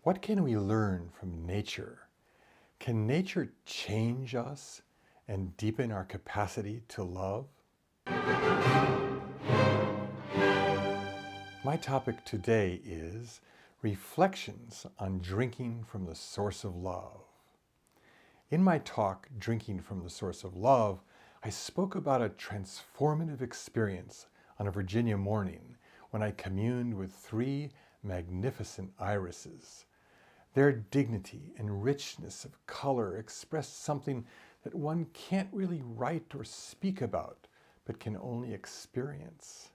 What can we learn from nature? Can nature change us and deepen our capacity to love? My topic today is reflections on drinking from the source of love. In my talk, Drinking from the Source of Love, I spoke about a transformative experience on a Virginia morning when I communed with three magnificent irises. Their dignity and richness of color expressed something that one can't really write or speak about, but can only experience.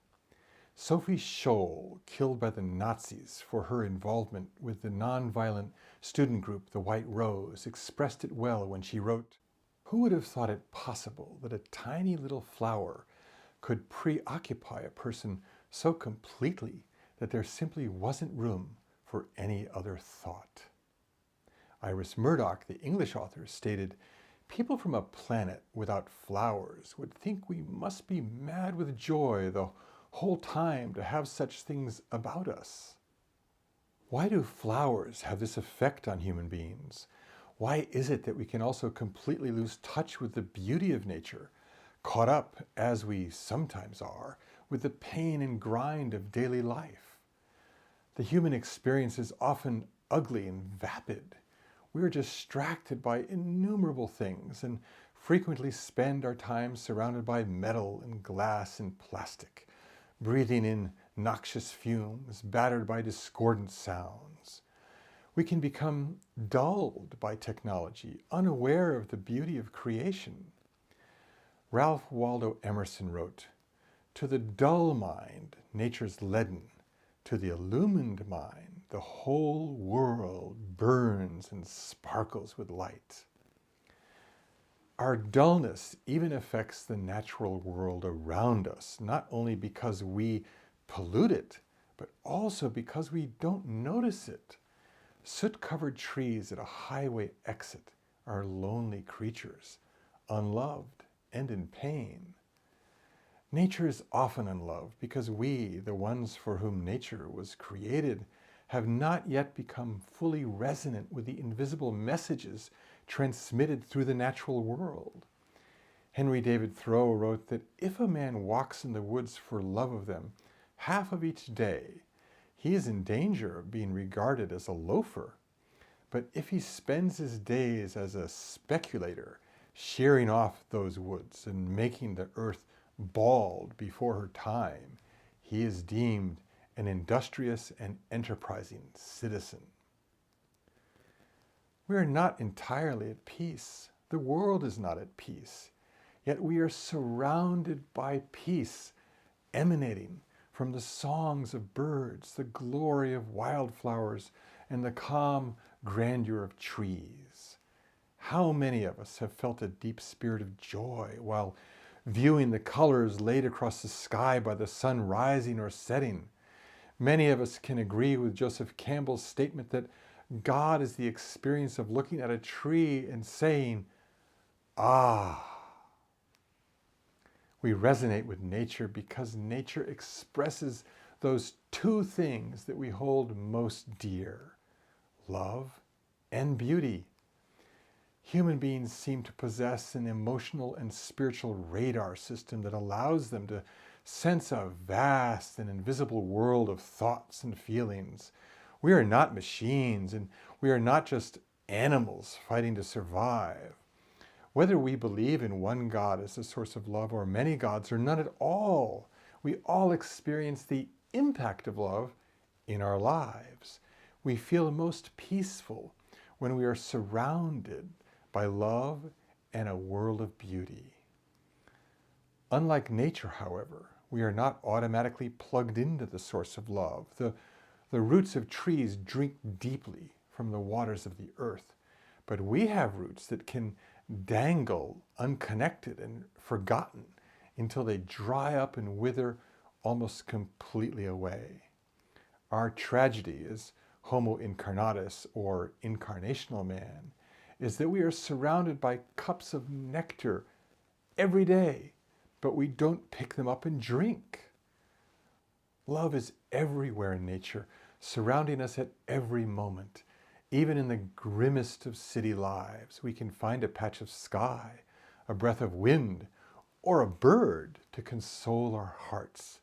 Sophie Scholl, killed by the Nazis for her involvement with the nonviolent student group The White Rose, expressed it well when she wrote, "Who would have thought it possible that a tiny little flower could preoccupy a person so completely that there simply wasn't room for any other thought?" Iris Murdoch, the English author, stated, "People from a planet without flowers would think we must be mad with joy the whole time to have such things about us." Why do flowers have this effect on human beings? Why is it that we can also completely lose touch with the beauty of nature, caught up, as we sometimes are, with the pain and grind of daily life? The human experience is often ugly and vapid. We are distracted by innumerable things and frequently spend our time surrounded by metal and glass and plastic, breathing in noxious fumes, battered by discordant sounds. We can become dulled by technology, unaware of the beauty of creation. Ralph Waldo Emerson wrote, "To the dull mind, nature's leaden. To the illumined mind, the whole world burns and sparkles with light." Our dullness even affects the natural world around us, not only because we pollute it, but also because we don't notice it. Soot-covered trees at a highway exit are lonely creatures, unloved and in pain. Nature is often unloved because we, the ones for whom nature was created, have not yet become fully resonant with the invisible messages transmitted through the natural world. Henry David Thoreau wrote that if a man walks in the woods for love of them half of each day, he is in danger of being regarded as a loafer. But if he spends his days as a speculator, shearing off those woods and making the earth bald before her time, he is deemed an industrious and enterprising citizen. We are not entirely at peace. The world is not at peace. Yet we are surrounded by peace, emanating from the songs of birds, the glory of wildflowers, and the calm grandeur of trees. How many of us have felt a deep spirit of joy while viewing the colors laid across the sky by the sun rising or setting? Many of us can agree with Joseph Campbell's statement that God is the experience of looking at a tree and saying, "Ah." We resonate with nature because nature expresses those two things that we hold most dear: love and beauty. Human beings seem to possess an emotional and spiritual radar system that allows them to sense a vast and invisible world of thoughts and feelings. We are not machines, and we are not just animals fighting to survive. Whether we believe in one God as the source of love or many gods or none at all, we all experience the impact of love in our lives. We feel most peaceful when we are surrounded by love and a world of beauty. Unlike nature, however, we are not automatically plugged into the source of love. The roots of trees drink deeply from the waters of the earth, but we have roots that can dangle unconnected and forgotten until they dry up and wither almost completely away. Our tragedy as Homo incarnatus, or incarnational man, is that we are surrounded by cups of nectar every day, but we don't pick them up and drink. Love is everywhere in nature, surrounding us at every moment. Even in the grimmest of city lives, we can find a patch of sky, a breath of wind, or a bird to console our hearts.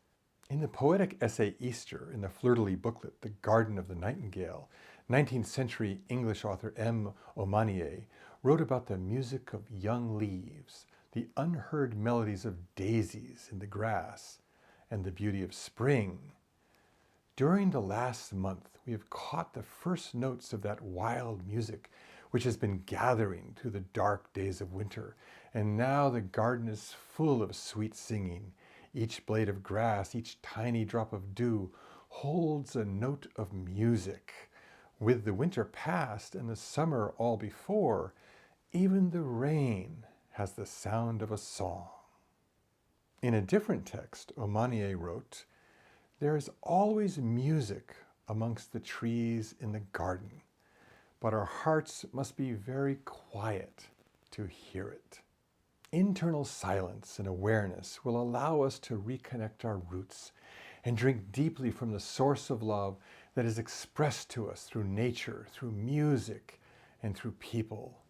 In the poetic essay Easter in the fleur-de-lis booklet, The Garden of the Nightingale, 19th century English author M. Aumanier wrote about the music of young leaves, the unheard melodies of daisies in the grass, and the beauty of spring. During the last month, we have caught the first notes of that wild music which has been gathering through the dark days of winter, and now the garden is full of sweet singing. Each blade of grass, each tiny drop of dew holds a note of music. With the winter past and the summer all before, even the rain has the sound of a song. In a different text, Aumanier wrote, "There is always music amongst the trees in the garden, but our hearts must be very quiet to hear it." Internal silence and awareness will allow us to reconnect our roots and drink deeply from the source of love that is expressed to us through nature, through music, and through people.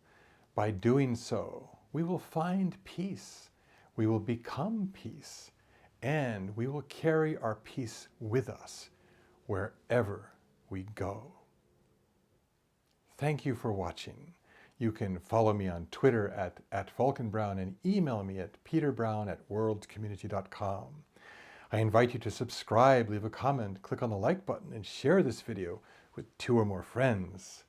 By doing so, we will find peace, we will become peace, and we will carry our peace with us wherever we go. Thank you for watching. You can follow me on Twitter at @FalkenBrown and email me at peterbrown@worldcommunity.com. I invite you to subscribe, leave a comment, click on the like button, and share this video with 2 or more friends.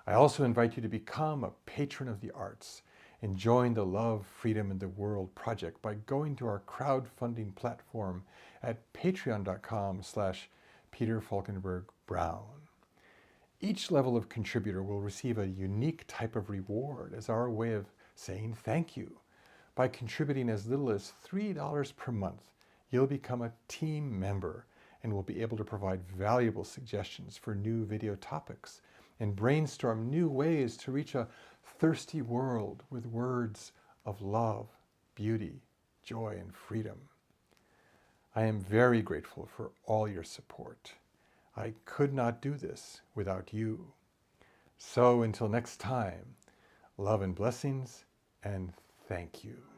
I also invite you to become a patron of the arts and join the Love, Freedom, and the World project by going to our crowdfunding platform at patreon.com/PeterFalkenberg-Brown. Each level of contributor will receive a unique type of reward as our way of saying thank you. By contributing as little as $3 per month, you'll become a team member and will be able to provide valuable suggestions for new video topics and brainstorm new ways to reach a thirsty world with words of love, beauty, joy, and freedom. I am very grateful for all your support. I could not do this without you. So until next time, love and blessings, and thank you.